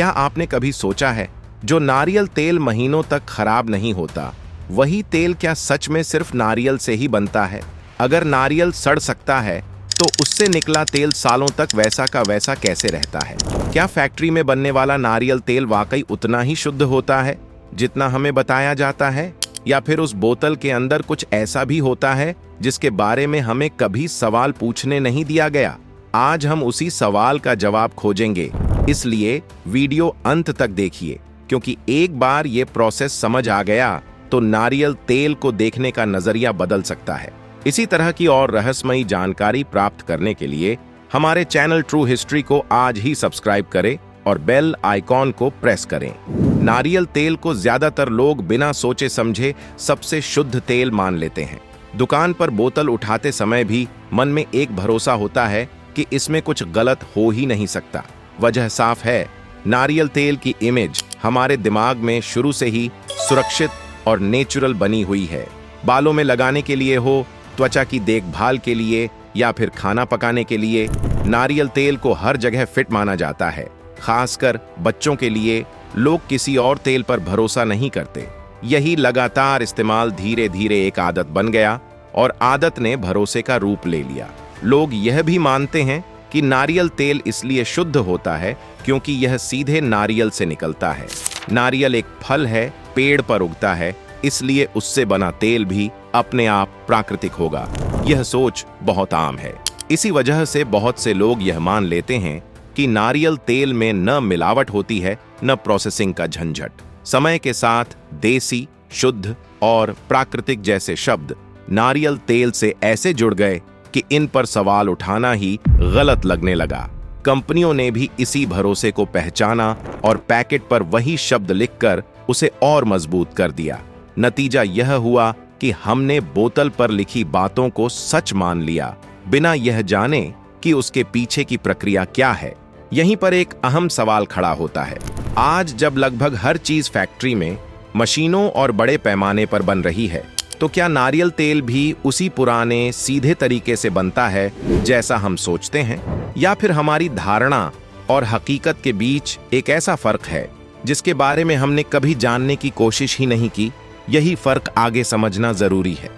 क्या आपने कभी सोचा है, जो नारियल तेल महीनों तक खराब नहीं होता, वही तेल क्या सच में सिर्फ नारियल से ही बनता है? अगर नारियल सड़ सकता है, तो उससे निकला तेल सालों तक वैसा का वैसा कैसे रहता है? क्या फैक्ट्री में बनने वाला नारियल तेल वाकई उतना ही शुद्ध होता है जितना हमें बताया जाता है, या फिर उस बोतल के अंदर कुछ ऐसा भी होता है जिसके बारे में हमें कभी सवाल पूछने नहीं दिया गया? आज हम उसी सवाल का जवाब खोजेंगे, इसलिए वीडियो अंत तक देखिए, क्योंकि एक बार ये प्रोसेस समझ आ गया तो नारियल तेल को देखने का नजरिया बदल सकता है। इसी तरह की और रहस्यमयी जानकारी प्राप्त करने के लिए हमारे चैनल ट्रू हिस्ट्री को आज ही सब्सक्राइब करें और बेल आइकॉन को प्रेस करें। नारियल तेल को ज्यादातर लोग बिना सोचे समझे सबसे शुद्ध तेल मान लेते हैं। दुकान पर बोतल उठाते समय भी मन में एक भरोसा होता है कि इसमें कुछ गलत हो ही नहीं सकता। वजह साफ है, नारियल तेल की इमेज हमारे दिमाग में शुरू से ही सुरक्षित और नेचुरल बनी हुई है। बालों में लगाने के लिए हो, त्वचा की देखभाल के लिए या फिर खाना पकाने के लिए, नारियल तेल को हर जगह फिट माना जाता है। खासकर बच्चों के लिए लोग किसी और तेल पर भरोसा नहीं करते। यही लगातार इस्तेमाल धीरे धीरे एक आदत बन गया और आदत ने भरोसे का रूप ले लिया। लोग यह भी मानते हैं कि नारियल तेल इसलिए शुद्ध होता है क्योंकि यह सीधे नारियल से निकलता है। नारियल एक फल है, पेड़ पर उगता है, इसलिए उससे बना तेल भी अपने आप प्राकृतिक होगा। यह सोच बहुत आम है। इसी वजह से बहुत से लोग यह मान लेते हैं कि नारियल तेल में न मिलावट होती है, न प्रोसेसिंग का झंझट। समय के साथ देसी, शुद्ध और प्राकृतिक जैसे शब्द नारियल तेल से ऐसे जुड़ गए कि इन पर सवाल उठाना ही गलत लगने लगा। कंपनियों ने भी इसी भरोसे को पहचाना और पैकेट पर वही शब्द लिखकर उसे और मजबूत कर दिया। नतीजा यह हुआ कि हमने बोतल पर लिखी बातों को सच मान लिया, बिना यह जाने कि उसके पीछे की प्रक्रिया क्या है। यहीं पर एक अहम सवाल खड़ा होता है। आज जब लगभग हर चीज फैक्ट्री में, मशीनों और बड़े पैमाने पर बन रही है, तो क्या नारियल तेल भी उसी पुराने सीधे तरीके से बनता है जैसा हम सोचते हैं, या फिर हमारी धारणा और हकीकत के बीच एक ऐसा फर्क है जिसके बारे में हमने कभी जानने की कोशिश ही नहीं की? यही फर्क आगे समझना जरूरी है।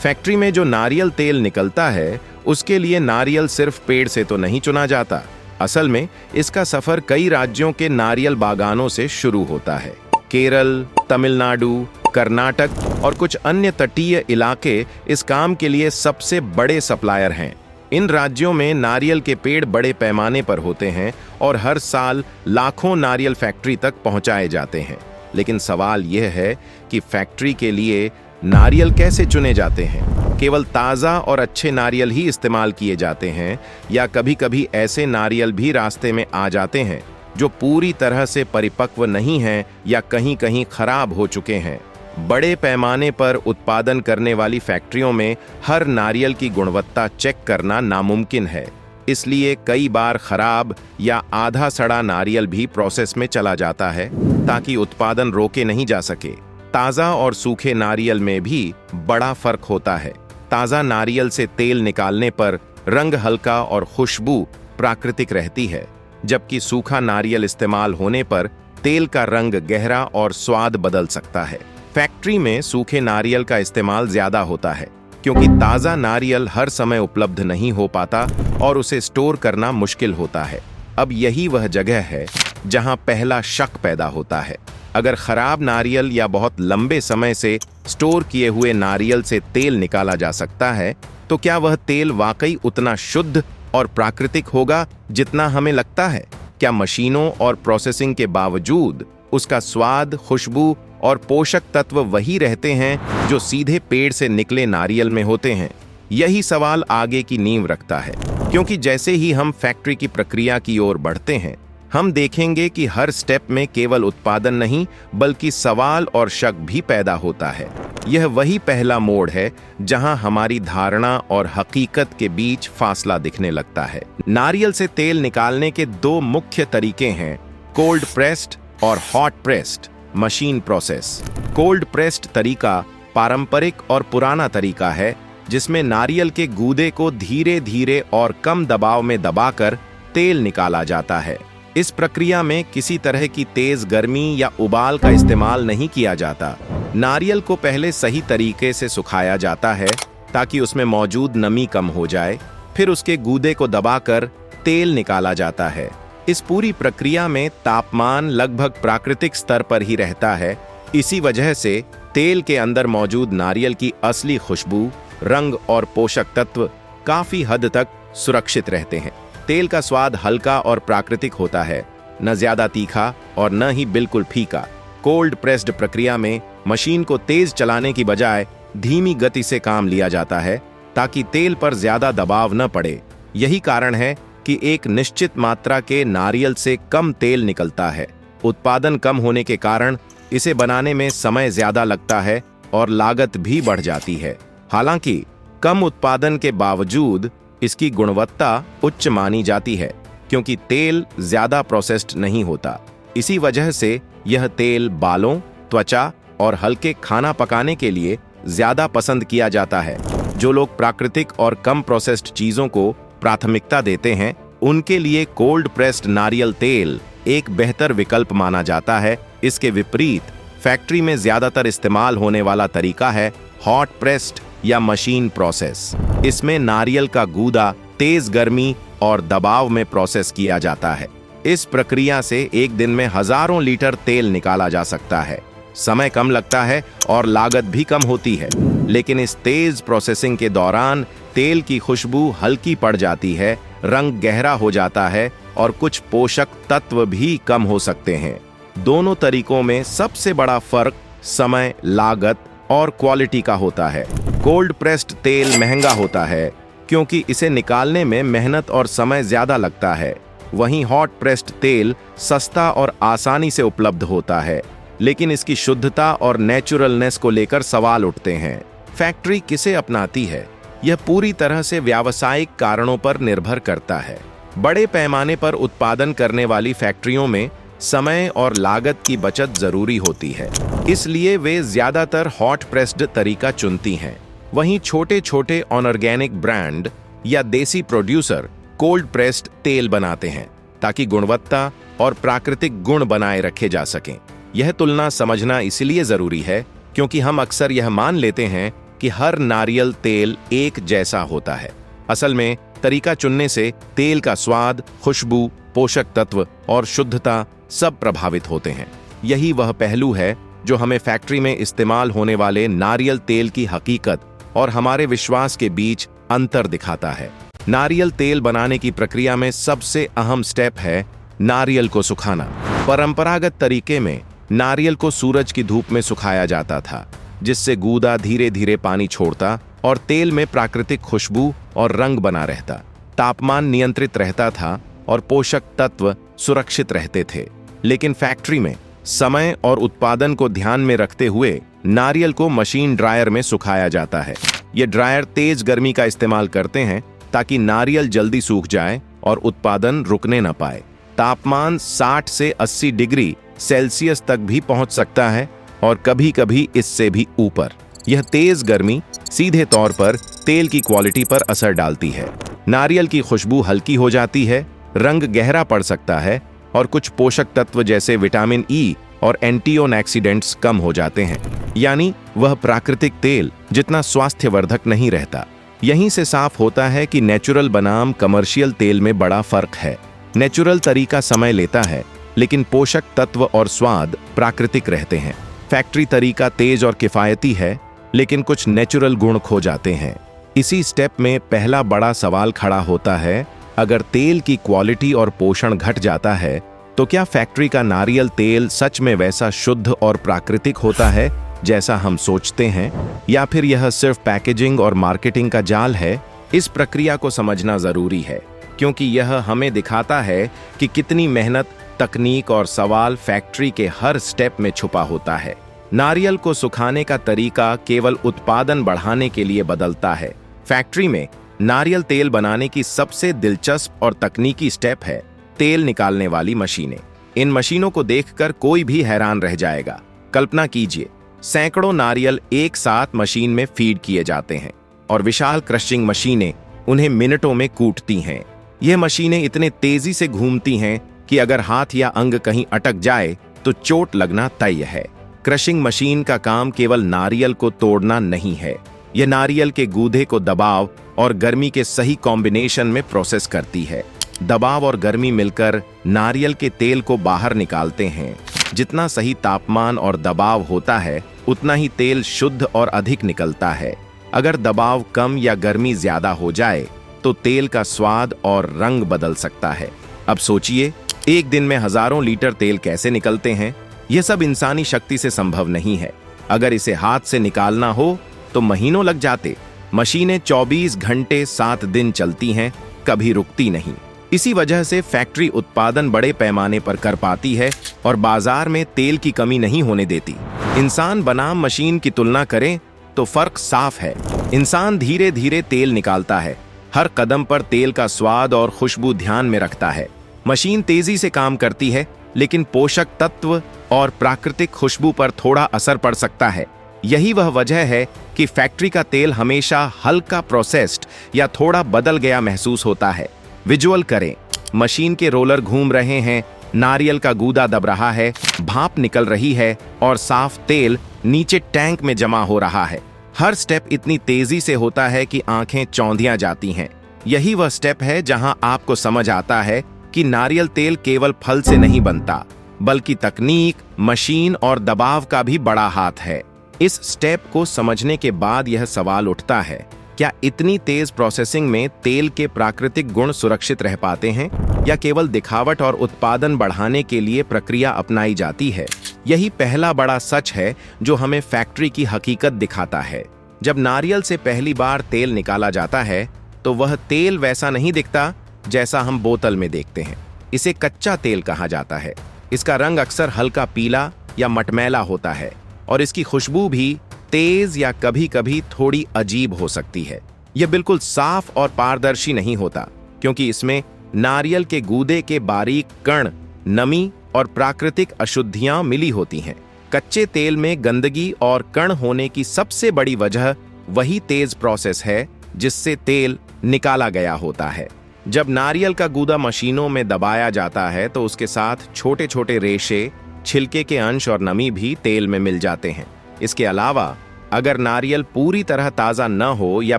फैक्ट्री में जो नारियल तेल निकलता है, उसके लिए नारियल सिर्फ पेड़ से तो नहीं चुना जाता। असल में इसका सफर कई राज्यों के नारियल बागानों से शुरू होता है। केरल, तमिलनाडु, कर्नाटक और कुछ अन्य तटीय इलाके इस काम के लिए सबसे बड़े सप्लायर हैं। इन राज्यों में नारियल के पेड़ बड़े पैमाने पर होते हैं और हर साल लाखों नारियल फैक्ट्री तक पहुंचाए जाते हैं। लेकिन सवाल यह है कि फैक्ट्री के लिए नारियल कैसे चुने जाते हैं? केवल ताज़ा और अच्छे नारियल ही इस्तेमाल किए जाते हैं, या कभी-कभी ऐसे नारियल भी रास्ते में आ जाते हैं जो पूरी तरह से परिपक्व नहीं हैं या कहीं-कहीं खराब हो चुके हैं? बड़े पैमाने पर उत्पादन करने वाली फैक्ट्रियों में हर नारियल की गुणवत्ता चेक करना नामुमकिन है, इसलिए कई बार खराब या आधा सड़ा नारियल भी प्रोसेस में चला जाता है ताकि उत्पादन रोके नहीं जा सके। ताज़ा और सूखे नारियल में भी बड़ा फर्क होता है। ताज़ा नारियल से तेल निकालने पर रंग हल्का और खुशबू प्राकृतिक रहती है, जबकि सूखा नारियल इस्तेमाल होने पर तेल का रंग गहरा और स्वाद बदल सकता है। फैक्ट्री में सूखे नारियल का इस्तेमाल ज्यादा होता है क्योंकि ताज़ा नारियल हर समय उपलब्ध नहीं हो पाता और उसे स्टोर करना मुश्किल होता है। अब यही वह जगह है जहां पहला शक पैदा होता है। अगर खराब नारियल या बहुत लंबे समय से स्टोर किए हुए नारियल से तेल निकाला जा सकता है, तो क्या वह तेल वाकई उतना शुद्ध और प्राकृतिक होगा जितना हमें लगता है? क्या मशीनों और प्रोसेसिंग के बावजूद उसका स्वाद, खुशबू और पोषक तत्व वही रहते हैं जो सीधे पेड़ से निकले नारियल में होते हैं? यही सवाल आगे की नींव रखता है, क्योंकि जैसे ही हम फैक्ट्री की प्रक्रिया की ओर बढ़ते हैं, हम देखेंगे कि हर स्टेप में केवल उत्पादन नहीं बल्कि सवाल और शक भी पैदा होता है। यह वही पहला मोड़ है जहां हमारी धारणा और हकीकत के बीच फासला दिखने लगता है। नारियल से तेल निकालने के दो मुख्य तरीके हैं, कोल्ड प्रेस्ड और hot pressed machine process. Cold pressed तरीका पारंपरिक और पुराना तरीका है जिसमें नारियल के गूदे को धीरे धीरे और कम दबाव में दबाकर तेल निकाला जाता है। इस प्रक्रिया में किसी तरह की तेज गर्मी या उबाल का इस्तेमाल नहीं किया जाता। नारियल को पहले सही तरीके से सुखाया जाता है ताकि उसमें मौजूद नमी कम हो जाए। फिर उसके गूदे को दबाकर तेल निकाला जाता है। इस पूरी प्रक्रिया में तापमान लगभग प्राकृतिक स्तर पर ही रहता है। इसी वजह से तेल के अंदर मौजूद नारियल की असली खुशबू, रंग और पोषक तत्व काफी हद तक सुरक्षित रहते हैं। तेल का स्वाद हल्का और प्राकृतिक होता है, न ज्यादा तीखा और न ही बिल्कुल फीका। कोल्ड प्रेस्ड प्रक्रिया में मशीन को तेज चलाने की बजाय धीमी गति से काम लिया जाता है ताकि तेल पर ज्यादा दबाव न पड़े। यही कारण है कि एक निश्चित मात्रा के नारियल से कम तेल निकलता है। उत्पादन कम होने के कारण इसे बनाने में समय ज्यादा लगता है और लागत भी बढ़ जाती है। हालांकि कम उत्पादन के बावजूद इसकी गुणवत्ता उच्च मानी जाती है क्योंकि तेल ज्यादा प्रोसेस्ड नहीं होता। इसी वजह से यह तेल बालों, त्वचा और हल्के खाना पकाने के लिए ज्यादा पसंद किया जाता है। जो लोग प्राकृतिक और कम प्रोसेस्ड चीजों को प्राथमिकता देते हैं, उनके लिए कोल्ड प्रेस्ड नारियल तेल एक बेहतर विकल्प माना जाता है। इसके विपरीत फैक्ट्री में ज्यादातर इस्तेमाल होने वाला तरीका है हॉट प्रेस्ड या मशीन प्रोसेस। इसमें नारियल का गूदा तेज गर्मी और दबाव में प्रोसेस किया जाता है। इस प्रक्रिया से एक दिन में हजारों लीटर तेल निकाला जा सकता है। समय कम लगता है और लागत भी कम होती है, लेकिन इस तेज प्रोसेसिंग के दौरान तेल की खुशबू हल्की पड़ जाती है, रंग गहरा हो जाता है और कुछ पोषक तत्व भी कम हो सकते हैं। दोनों तरीकों में सबसे बड़ा फर्क समय, लागत और क्वालिटी का होता है। कोल्ड प्रेस्ड तेल महंगा होता है क्योंकि इसे निकालने में मेहनत और समय ज्यादा लगता है। वहीं हॉट प्रेस्ड तेल सस्ता और आसानी से उपलब्ध होता है, लेकिन इसकी शुद्धता और नेचुरलनेस को लेकर सवाल उठते हैं। फैक्ट्री किसे अपनाती है, यह पूरी तरह से व्यावसायिक कारणों पर निर्भर करता है। बड़े पैमाने पर उत्पादन करने वाली फैक्ट्रियों में समय और लागत की बचत जरूरी होती है, इसलिए वे ज्यादातर हॉट प्रेस्ड तरीका चुनती हैं। वहीं छोटे छोटे अनऑर्गेनिक ब्रांड या देसी प्रोड्यूसर कोल्ड प्रेस्ड तेल बनाते हैं ताकि गुणवत्ता और प्राकृतिक गुण बनाए रखे जा सकें। यह तुलना समझना इसलिए जरूरी है क्योंकि हम अक्सर यह मान लेते हैं कि हर नारियल तेल एक जैसा होता है। असल में तरीका चुनने से तेल का स्वाद, खुशबू, पोषक तत्व और शुद्धता सब प्रभावित होते हैं। यही वह पहलू है जो हमें फैक्ट्री में इस्तेमाल होने वाले नारियल तेल की हकीकत और हमारे विश्वास के बीच अंतर दिखाता है। नारियल तेल बनाने की प्रक्रिया में सबसे अहम स्टेप है नारियल को सुखाना। परंपरागत तरीके में नारियल को सूरज की धूप में सुखाया जाता था, जिससे गूदा धीरे धीरे पानी छोड़ता और तेल में प्राकृतिक खुशबू और रंग बना रहता। तापमान नियंत्रित रहता था और पोषक तत्व सुरक्षित रहते थे। लेकिन फैक्ट्री में समय और उत्पादन को ध्यान में रखते हुए नारियल को मशीन ड्रायर में सुखाया जाता है। ये ड्रायर तेज गर्मी का इस्तेमाल करते हैं ताकि नारियल जल्दी सूख जाए और उत्पादन रुकने न पाए। तापमान 60 से 80 डिग्री सेल्सियस तक भी पहुंच सकता है और कभी-कभी इससे भी ऊपर। यह तेज गर्मी सीधे तौर पर तेल की क्वालिटी पर असर डालती है। नारियल की खुशबू हल्की हो जाती है, रंग गहरा पड़ सकता है और कुछ पोषक तत्व जैसे विटामिन ई और एंटीऑक्सीडेंट्स कम हो जाते हैं। यानी वह प्राकृतिक तेल जितना स्वास्थ्यवर्धक नहीं रहता। यहीं से साफ होता है कि नेचुरल बनाम कमर्शियल तेल में बड़ा फर्क है। नेचुरल तरीका समय लेता है, लेकिन पोषक तत्व और स्वाद प्राकृतिक रहते हैं। फैक्ट्री तरीका तेज और किफायती है, लेकिन कुछ नेचुरल गुण खो जाते हैं। इसी स्टेप में पहला बड़ा सवाल खड़ा होता है, अगर तेल की क्वालिटी और पोषण घट जाता है तो क्या फैक्ट्री का नारियल तेल सच में वैसा शुद्ध और प्राकृतिक होता है जैसा हम सोचते हैं, या फिर यह सिर्फ पैकेजिंग और मार्केटिंग का जाल है? इस प्रक्रिया को समझना जरूरी है क्योंकि यह हमें दिखाता है कि कितनी मेहनत, तकनीक और सवाल फैक्ट्री के हर स्टेप में छुपा होता है। नारियल को सुखाने का तरीका केवल उत्पादन बढ़ाने के लिए बदलता है। फैक्ट्री में नारियल तेल बनाने की सबसे दिलचस्प और तकनीकी स्टेप है तेल निकालने वाली मशीनें। इन मशीनों को देखकर कोई भी हैरान रह जाएगा। कल्पना कीजिए, सैकड़ों नारियल एक साथ मशीन में फीड किए जाते हैं और विशाल क्रशिंग मशीनें उन्हें मिनटों में कूटती हैं। यह मशीनें इतने तेजी से घूमती हैं कि अगर हाथ या अंग कहीं अटक जाए तो चोट लगना तय है। क्रशिंग मशीन का काम केवल नारियल को तोड़ना नहीं है, यह नारियल के गूदे को दबाव और गर्मी के सही कॉम्बिनेशन में प्रोसेस करती है। दबाव और गर्मी मिलकर नारियल के तेल को बाहर निकालते हैं। जितना सही तापमान और दबाव होता है उतना ही तेल शुद्ध और अधिक निकलता है। अगर दबाव कम या गर्मी ज्यादा हो जाए तो तेल का स्वाद और रंग बदल सकता है। अब सोचिए, एक दिन में हजारों लीटर तेल कैसे निकलते हैं। यह सब इंसानी शक्ति से संभव नहीं है। अगर इसे हाथ से निकालना हो तो महीनों लग जाते। मशीनें 24 घंटे 7 दिन चलती हैं, कभी रुकती नहीं। इसी वजह से फैक्ट्री उत्पादन बड़े पैमाने पर कर पाती है और बाजार में तेल की कमी नहीं होने देती। इंसान बनाम मशीन की तुलना करें तो फर्क साफ है। इंसान धीरे धीरे तेल निकालता है, हर कदम पर तेल का स्वाद और खुशबू ध्यान में रखता है। मशीन तेजी से काम करती है, लेकिन पोषक तत्व और प्राकृतिक खुशबू पर थोड़ा असर पड़ सकता है। यही वह वजह है कि फैक्ट्री का तेल हमेशा हल्का प्रोसेस्ड या थोड़ा बदल गया महसूस होता है। विजुअल करें, मशीन के रोलर घूम रहे हैं, नारियल का गूदा दब रहा है, भाप निकल रही है और साफ तेल नीचे टैंक में जमा हो रहा है। हर स्टेप इतनी तेजी से होता है कि आंखें चौंधियां जाती हैं। यही वह स्टेप है जहां आपको समझ आता है कि नारियल तेल केवल फल से नहीं बनता, बल्कि तकनीक, मशीन और दबाव का भी बड़ा हाथ है। इस स्टेप को समझने के बाद यह सवाल उठता है, क्या इतनी तेज प्रोसेसिंग में तेल के प्राकृतिक गुण सुरक्षित रह पाते हैं या केवल दिखावट और उत्पादन बढ़ाने के लिए प्रक्रिया अपनाई जाती है? यही पहला बड़ा सच है जो हमें फैक्ट्री की हकीकत दिखाता है। जब नारियल से पहली बार तेल निकाला जाता है तो वह तेल वैसा नहीं दिखता जैसा हम बोतल में देखते हैं। इसे कच्चा तेल कहा जाता है। इसका रंग अक्सर हल्का पीला या मटमैला होता है और इसकी खुशबू भी तेज या कभी-कभी थोड़ी अजीब हो सकती है। यह बिल्कुल साफ और पारदर्शी नहीं होता, क्योंकि इसमें नारियल के गूदे के बारीक कण, नमी और प्राकृतिक अशुद्धियां मिली होती हैं। कच्चे तेल में गंदगी और कण होने की सबसे बड़ी वजह वही तेज प्रोसेस है जिससे तेल निकाला गया होता है। जब नारियल का गूदा मशीनों में दबाया जाता है तो उसके साथ छोटे छोटे रेशे, छिलके के अंश और नमी भी तेल में मिल जाते हैं। इसके अलावा अगर नारियल पूरी तरह ताज़ा न हो या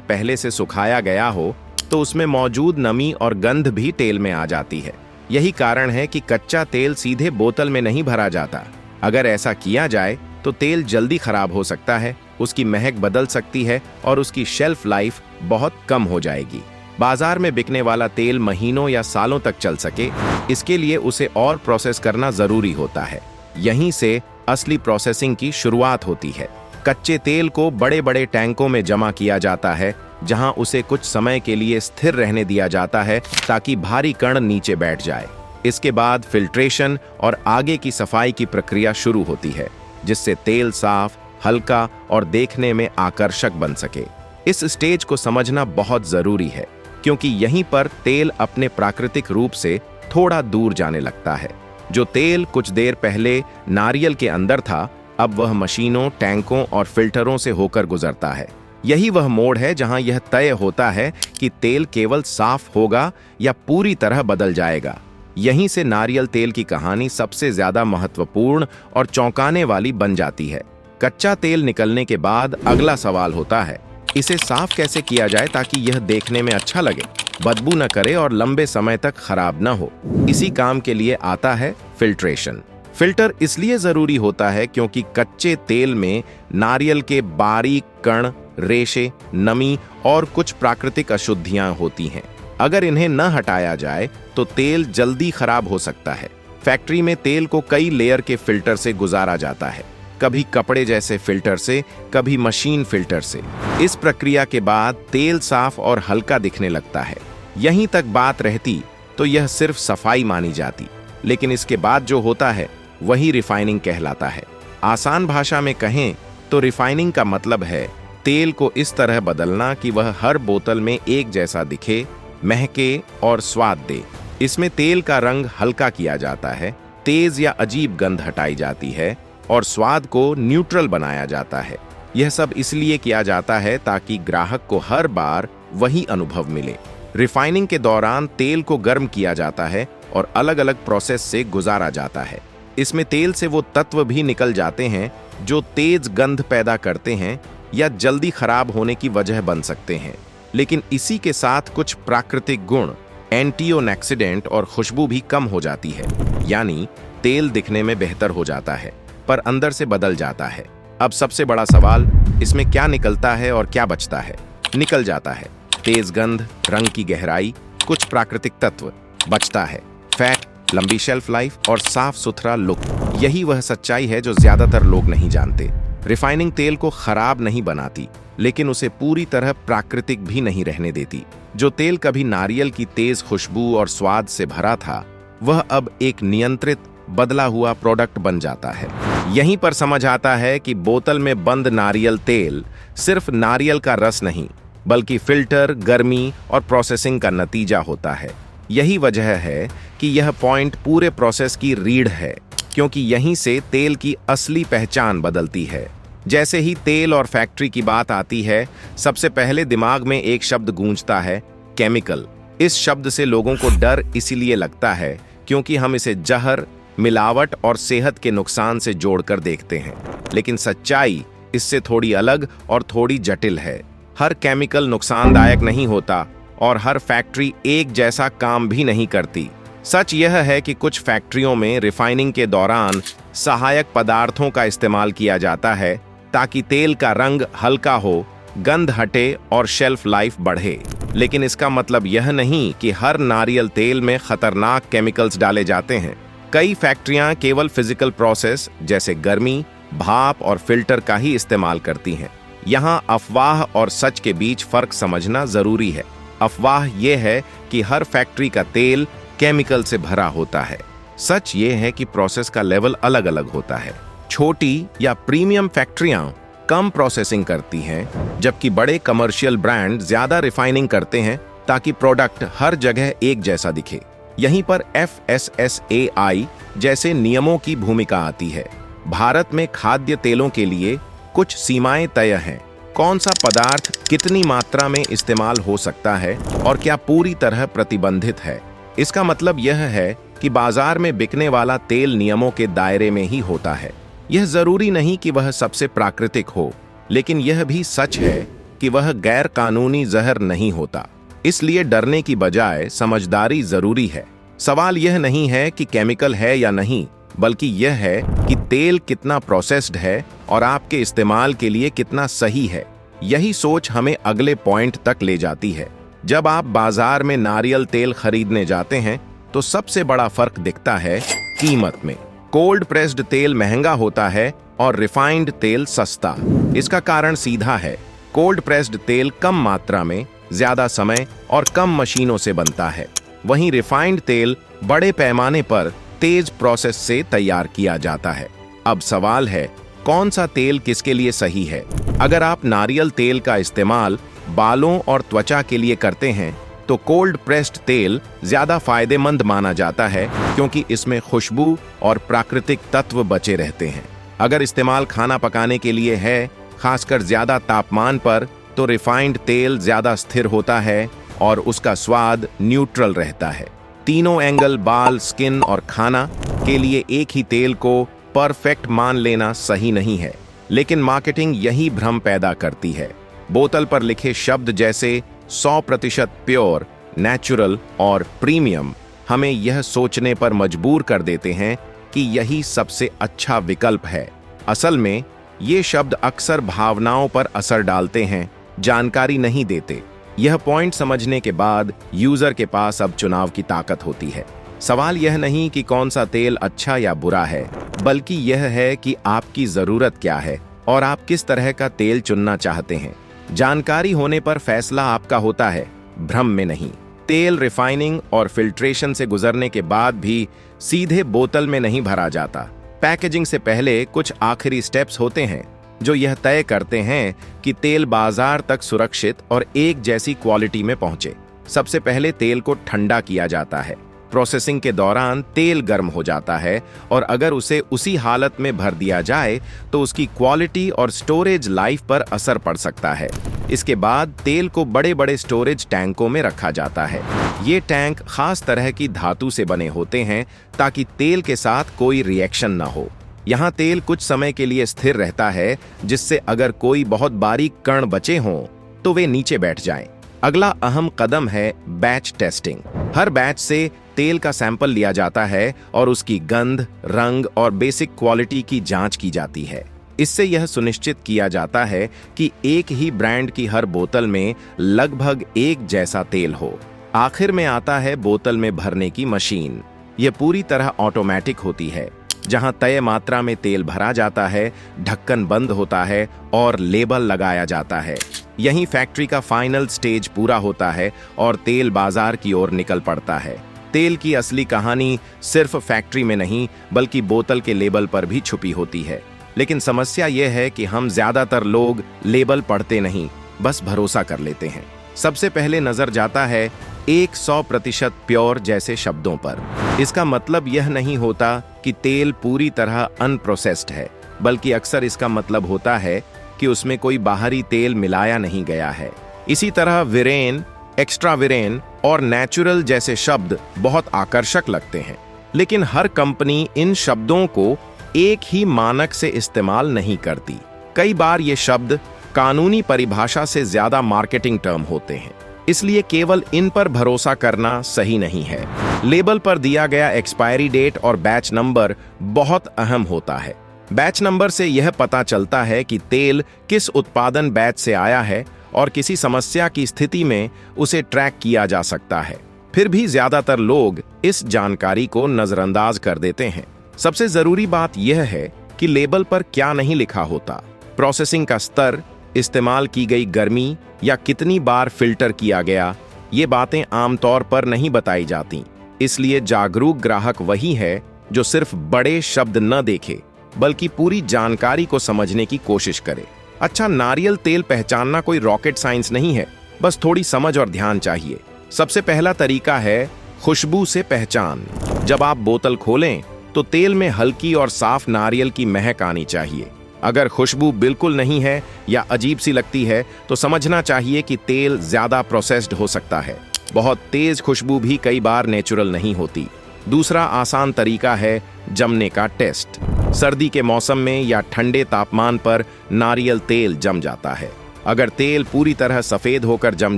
पहले से सुखाया गया हो तो उसमें मौजूद नमी और गंध भी तेल में आ जाती है। यही कारण है कि कच्चा तेल सीधे बोतल में नहीं भरा जाता। अगर ऐसा किया जाए तो तेल जल्दी खराब हो सकता है, उसकी महक बदल सकती है और उसकी शेल्फ लाइफ बहुत कम हो जाएगी। बाजार में बिकने वाला तेल महीनों या सालों तक चल सके, इसके लिए उसे और प्रोसेस करना जरूरी होता है। यहीं से असली प्रोसेसिंग की शुरुआत होती है। कच्चे तेल को बड़े बड़े टैंकों में जमा किया जाता है, जहां उसे कुछ समय के लिए स्थिर रहने दिया जाता है ताकि भारी कण नीचे बैठ जाए। इसके बाद फिल्ट्रेशन और आगे की सफाई की प्रक्रिया शुरू होती है, जिससे तेल साफ, हल्का और देखने में आकर्षक बन सके। इस स्टेज को समझना बहुत जरूरी है, क्योंकि यहीं पर तेल अपने प्राकृतिक रूप से थोड़ा दूर जाने लगता है। जो तेल कुछ देर पहले नारियल के अंदर था, अब वह मशीनों, टैंकों और फिल्टरों से होकर गुजरता है। यही वह मोड़ है जहां यह तय होता है कि तेल केवल साफ होगा या पूरी तरह बदल जाएगा। यहीं से नारियल तेल की कहानी सबसे ज्यादा महत्वपूर्ण और चौंकाने वाली बन जाती है। कच्चा तेल निकलने के बाद अगला सवाल होता है, इसे साफ कैसे किया जाए ताकि यह देखने में अच्छा लगे, बदबू न करे और लंबे समय तक खराब न हो। इसी काम के लिए आता है फिल्ट्रेशन। फिल्टर इसलिए जरूरी होता है क्योंकि कच्चे तेल में नारियल के बारीक कण, रेशे, नमी और कुछ प्राकृतिक अशुद्धियां होती हैं। अगर इन्हें न हटाया जाए तो तेल जल्दी खराब हो सकता है। फैक्ट्री में तेल को कई लेयर के फिल्टर से गुजारा जाता है, कभी कपड़े जैसे फिल्टर से, कभी मशीन फिल्टर से। इस प्रक्रिया के बाद तेल साफ और हल्का दिखने लगता है। यहीं तक बात रहती तो यह सिर्फ सफाई मानी जाती, लेकिन इसके बाद जो होता है वही रिफाइनिंग कहलाता है। आसान भाषा में कहें तो रिफाइनिंग का मतलब है तेल को इस तरह बदलना कि वह हर बोतल में एक जैसा दिखे, महके और स्वाद दे। इसमें तेल का रंग हल्का किया जाता है, तेज या अजीब गंध हटाई जाती है और स्वाद को न्यूट्रल बनाया जाता है। यह सब इसलिए किया जाता है ताकि ग्राहक को हर बार वही अनुभव मिले। रिफाइनिंग के दौरान तेल को गर्म किया जाता है और अलग अलग प्रोसेस से गुजारा जाता है। इसमें तेल से वो तत्व भी निकल जाते हैं जो तेज गंध पैदा करते हैं या जल्दी खराब होने की वजह बन सकते हैं। लेकिन इसी के साथ कुछ प्राकृतिक गुण, एंटीऑक्सीडेंट और खुशबू भी कम हो जाती है। यानी तेल दिखने में बेहतर हो जाता है पर अंदर से बदल जाता है। अब सबसे बड़ा सवाल, इसमें क्या निकलता है और क्या बचता है? निकल जाता है तेज गंध, रंग की गहराई, कुछ प्राकृतिक तत्व। बचता है फैट, लंबी शेल्फ लाइफ और साफ सुथरा लुक। यही वह सच्चाई है जो ज्यादातर लोग नहीं जानते। रिफाइनिंग तेल को खराब नहीं बनाती, लेकिन उसे पूरी तरह प्राकृतिक भी नहीं रहने देती। जो तेल कभी नारियल की तेज खुशबू और स्वाद से भरा था, वह अब एक नियंत्रित, बदला हुआ प्रोडक्ट बन जाता है। यहीं पर समझ आता है कि बोतल में बंद नारियल तेल सिर्फ नारियल का रस नहीं, बल्कि फिल्टर, गर्मी और प्रोसेसिंग का नतीजा होता है। यही वजह है कि यह पॉइंट पूरे प्रोसेस की रीढ़ है, क्योंकि यहीं से तेल की असली पहचान बदलती है। जैसे ही तेल और फैक्ट्री की बात आती है, सबसे पहले दिमाग में एक शब्द गूंजता है, केमिकल। इस शब्द से लोगों को डर इसीलिए लगता है क्योंकि हम इसे जहर, मिलावट और सेहत के नुकसान से जोड़कर देखते हैं। लेकिन सच्चाई इससे थोड़ी अलग और थोड़ी जटिल है। हर केमिकल नुकसानदायक नहीं होता और हर फैक्ट्री एक जैसा काम भी नहीं करती। सच यह है कि कुछ फैक्ट्रियों में रिफाइनिंग के दौरान सहायक पदार्थों का इस्तेमाल किया जाता है ताकि तेल का रंग हल्का हो, गंध हटे और शेल्फ लाइफ बढ़े। लेकिन इसका मतलब यह नहीं कि हर नारियल तेल में खतरनाक केमिकल्स डाले जाते हैं। कई फैक्ट्रियां केवल फिजिकल प्रोसेस जैसे गर्मी, भाप और फिल्टर का ही इस्तेमाल करती हैं। यहाँ अफवाह और सच के बीच फर्क समझना जरूरी है। अफवाह यह है कि हर फैक्ट्री का तेल केमिकल से भरा होता है। सच ये है कि प्रोसेस का लेवल अलग अलग होता है। छोटी या प्रीमियम फैक्ट्रियां कम प्रोसेसिंग करती हैं, जबकि बड़े कमर्शियल ब्रांड ज्यादा रिफाइनिंग करते हैं ताकि प्रोडक्ट हर जगह एक जैसा दिखे। यहीं पर FSSAI जैसे नियमों की भूमिका आती है। भारत में खाद्य तेलों के लिए कुछ सीमाएं तय हैं। कौन सा पदार्थ कितनी मात्रा में इस्तेमाल हो सकता है और क्या पूरी तरह प्रतिबंधित है। इसका मतलब यह है कि बाजार में बिकने वाला तेल नियमों के दायरे में ही होता है। यह जरूरी नहीं कि वह सबसे प्राकृतिक हो, लेकिन यह भी सच है कि वह गैर कानूनी जहर नहीं होता। इसलिए डरने की बजाय समझदारी जरूरी है। सवाल यह नहीं है कि केमिकल है या नहीं, बल्कि यह है कि तेल कितना प्रोसेस्ड है और आपके इस्तेमाल के लिए कितना सही है। यही सोच हमें अगले पॉइंट तक ले जाती है। जब आप बाजार में नारियल तेल खरीदने जाते हैं तो सबसे बड़ा फर्क दिखता है कीमत में। कोल्ड प्रेस्ड तेल महंगा होता है और रिफाइंड तेल सस्ता। इसका कारण सीधा है। कोल्ड प्रेस्ड तेल कम मात्रा में, ज्यादा समय और कम मशीनों से बनता है। वहीं रिफाइंड तेल बड़े पैमाने पर तेज प्रोसेस से तैयार किया जाता है। अब सवाल है, कौन सा तेल किसके लिए सही है? अगर आप नारियल तेल का इस्तेमाल बालों और त्वचा के लिए करते हैं तो कोल्ड प्रेस्ड तेल ज्यादा फायदेमंद माना जाता है, क्योंकि इसमें खुशबू और प्राकृतिक तत्व बचे रहते हैं। अगर इस्तेमाल खाना पकाने के लिए है, खासकर ज्यादा तापमान पर, तो रिफाइंड तेल ज्यादा स्थिर होता है और उसका स्वाद न्यूट्रल रहता है। तीनों एंगल, बाल, स्किन और खाना के लिए एक ही तेल को परफेक्ट मान लेना सही नहीं है, लेकिन मार्केटिंग यही भ्रम पैदा करती है। बोतल पर लिखे शब्द जैसे 100% प्योर, नेचुरल और प्रीमियम हमें यह सोचने पर मजबूर कर देते हैं कि यही सबसे अच्छा विकल्प है। असल में ये शब्द अक्सर भावनाओं पर असर डालते हैं, जानकारी नहीं देते। यह पॉइंट समझने के बाद यूजर के पास अब चुनाव की ताकत होती है। सवाल यह नहीं कि कौन सा तेल अच्छा या बुरा है, बल्कि यह है कि आपकी जरूरत क्या है और आप किस तरह का तेल चुनना चाहते हैं। जानकारी होने पर फैसला आपका होता है, भ्रम में नहीं। तेल रिफाइनिंग और फिल्ट्रेशन से गुजरने के बाद भी सीधे बोतल में नहीं भरा जाता। पैकेजिंग से पहले कुछ आखिरी स्टेप्स होते हैं जो यह तय करते हैं कि तेल बाजार तक सुरक्षित और एक जैसी क्वालिटी में पहुंचे। सबसे पहले तेल को ठंडा किया जाता है। प्रोसेसिंग के दौरान तेल गर्म हो जाता है और अगर उसे उसी हालत में भर दिया जाए तो उसकी क्वालिटी और स्टोरेज लाइफ पर असर पड़ सकता है। इसके बाद तेल को बड़े बड़े स्टोरेज टैंकों में रखा जाता है। ये टैंक खास तरह की धातु से बने होते हैं ताकि तेल के साथ कोई रिएक्शन ना हो। यहाँ तेल कुछ समय के लिए स्थिर रहता है, जिससे अगर कोई बहुत बारीक कण बचे हों तो वे नीचे बैठ जाएं। अगला अहम कदम है बैच टेस्टिंग। हर बैच से तेल का सैंपल लिया जाता है और उसकी गंध, रंग और बेसिक क्वालिटी की जांच की जाती है। इससे यह सुनिश्चित किया जाता है कि एक ही ब्रांड की हर बोतल में लगभग एक जैसा तेल हो। आखिर में आता है बोतल में भरने की मशीन। यह पूरी तरह ऑटोमेटिक होती है, जहां तय मात्रा में तेल भरा जाता है, ढक्कन बंद होता है और लेबल लगाया जाता है। यहीं फैक्ट्री का फाइनल स्टेज पूरा होता है और तेल बाजार की ओर निकल पड़ता है। तेल की असली कहानी सिर्फ फैक्ट्री में नहीं बल्कि बोतल के लेबल पर भी छुपी होती है। लेकिन समस्या यह है कि हम ज्यादातर लोग लेबल पढ़ते नहीं, बस भरोसा कर लेते हैं। सबसे पहले नजर जाता है 100% प्योर जैसे शब्दों पर। इसका मतलब यह नहीं होता कि तेल पूरी तरह अनप्रोसेस्ड है, बल्कि अक्सर इसका मतलब होता है कि उसमें कोई बाहरी तेल मिलाया नहीं गया है। इसी तरह विरेन, एक्स्ट्रा विरेन और नेचुरल जैसे शब्द बहुत आकर्षक लगते हैं, लेकिन हर कंपनी इन शब्दों को एक ही मानक से इस्तेमाल नहीं करती। कई बार ये शब्द कानूनी परिभाषा से ज्यादा मार्केटिंग टर्म होते हैं, इसलिए केवल इन पर भरोसा करना सही नहीं है। लेबल पर दिया गया एक्सपायरी डेट और बैच नंबर बहुत अहम होता है। बैच नंबर से यह पता चलता है कि तेल किस उत्पादन बैच से आया है और किसी समस्या की स्थिति में उसे ट्रैक किया जा सकता है। फिर भी ज्यादातर लोग इस जानकारी को नजरअंदाज कर देते हैं। सबसे जरूरी बात यह है कि लेबल पर क्या नहीं लिखा होता। प्रोसेसिंग का स्तर, इस्तेमाल की गई गर्मी या कितनी बार फिल्टर किया गया, ये बातें आमतौर पर नहीं बताई जाती। इसलिए जागरूक ग्राहक वही है जो सिर्फ बड़े शब्द न देखे बल्कि पूरी जानकारी को समझने की कोशिश करे। अच्छा नारियल तेल पहचानना कोई रॉकेट साइंस नहीं है, बस थोड़ी समझ और ध्यान चाहिए। सबसे पहला तरीका है खुशबू से पहचान। जब आप बोतल खोलें तो तेल में हल्की और साफ नारियल की महक आनी चाहिए। अगर खुशबू बिल्कुल नहीं है या अजीब सी लगती है तो समझना चाहिए कि तेल ज्यादा प्रोसेस्ड हो सकता है। बहुत तेज खुशबू भी कई बार नेचुरल नहीं होती। दूसरा आसान तरीका है जमने का टेस्ट। सर्दी के मौसम में या ठंडे तापमान पर नारियल तेल जम जाता है। अगर तेल पूरी तरह सफेद होकर जम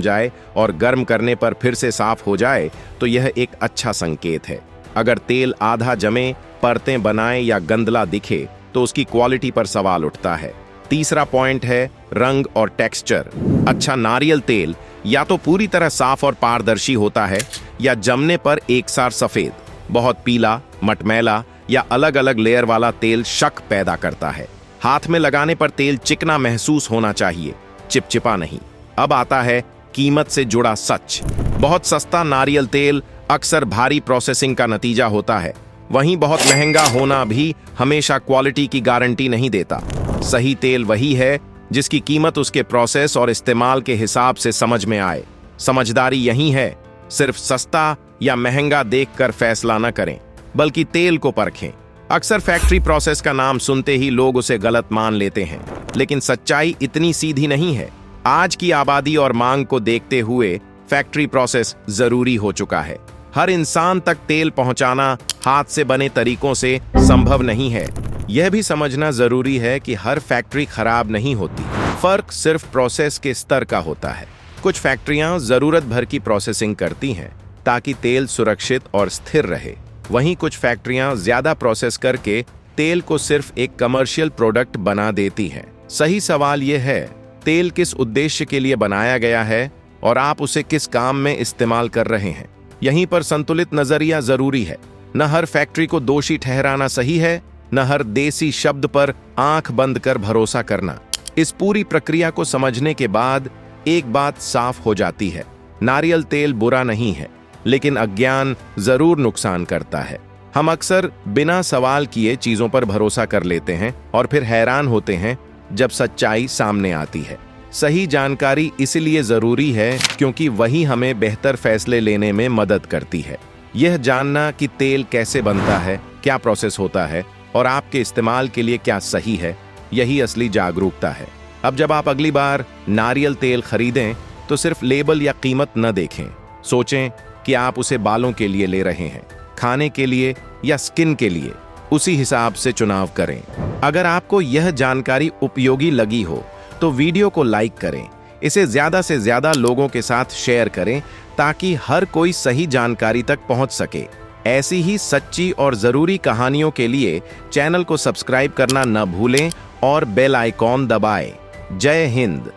जाए और गर्म करने पर फिर से साफ हो जाए तो यह एक अच्छा संकेत है। अगर तेल आधा जमे, परतें बनाए या गंदला दिखे तो उसकी क्वालिटी पर सवाल उठता है। तीसरा पॉइंट है रंग और टेक्सचर। अच्छा नारियल तेल या तो पूरी तरह साफ और पारदर्शी होता है या जमने पर एकसार सफेद, बहुत पीला, मटमैला या अलग अलग लेयर वाला तेल शक पैदा करता है। हाथ में लगाने पर तेल चिकना महसूस होना चाहिए, चिपचिपा नहीं। अब आता है कीमत से जुड़ा सच। बहुत सस्ता नारियल तेल अक्सर भारी प्रोसेसिंग का नतीजा होता है। वहीं बहुत महंगा होना भी हमेशा क्वालिटी की गारंटी नहीं देता। सही तेल वही है जिसकी कीमत उसके प्रोसेस और इस्तेमाल के हिसाब से समझ में आए। समझदारी यही है, सिर्फ सस्ता या महंगा देखकर फैसला न करें, बल्कि तेल को परखें। अक्सर फैक्ट्री प्रोसेस का नाम सुनते ही लोग उसे गलत मान लेते हैं, लेकिन सच्चाई इतनी सीधी नहीं है। आज की आबादी और मांग को देखते हुए फैक्ट्री प्रोसेस जरूरी हो चुका है। हर इंसान तक तेल पहुंचाना हाथ से बने तरीकों से संभव नहीं है। यह भी समझना जरूरी है कि हर फैक्ट्री खराब नहीं होती, फर्क सिर्फ प्रोसेस के स्तर का होता है। कुछ फैक्ट्रियां जरूरत भर की प्रोसेसिंग करती हैं ताकि तेल सुरक्षित और स्थिर रहे। वहीं कुछ फैक्ट्रियां ज्यादा प्रोसेस करके तेल को सिर्फ एक कमर्शियल प्रोडक्ट बना देती हैं। सही सवाल यह है, तेल किस उद्देश्य के लिए बनाया गया है और आप उसे किस काम में इस्तेमाल कर रहे हैं। यहीं पर संतुलित नजरिया जरूरी है। न हर फैक्ट्री को दोषी ठहराना सही है, न हर देसी शब्द पर आंख बंद कर भरोसा करना। इस पूरी प्रक्रिया को समझने के बाद एक बात साफ हो जाती है, नारियल तेल बुरा नहीं है, लेकिन अज्ञान जरूर नुकसान करता है। हम अक्सर बिना सवाल किए चीजों पर भरोसा कर लेते हैं और फिर हैरान होते हैं जब सच्चाई सामने आती है। सही जानकारी इसलिए जरूरी है क्योंकि वही हमें बेहतर फैसले लेने में मदद करती है। यह जानना कि तेल कैसे बनता है, क्या प्रोसेस होता है और आपके इस्तेमाल के लिए क्या सही है, यही असली जागरूकता है। अब जब आप अगली बार नारियल तेल खरीदें तो सिर्फ लेबल या कीमत न देखें, सोचें कि आप उसे बालों के लिए ले रहे हैं, खाने के लिए या स्किन के लिए। उसी हिसाब से चुनाव करें। अगर आपको यह जानकारी उपयोगी लगी हो तो वीडियो को लाइक करें, इसे ज्यादा से ज्यादा लोगों के साथ शेयर करें ताकि हर कोई सही जानकारी तक पहुंच सके। ऐसी ही सच्ची और जरूरी कहानियों के लिए चैनल को सब्सक्राइब करना न भूलें और बेल आइकॉन दबाएं। जय हिंद।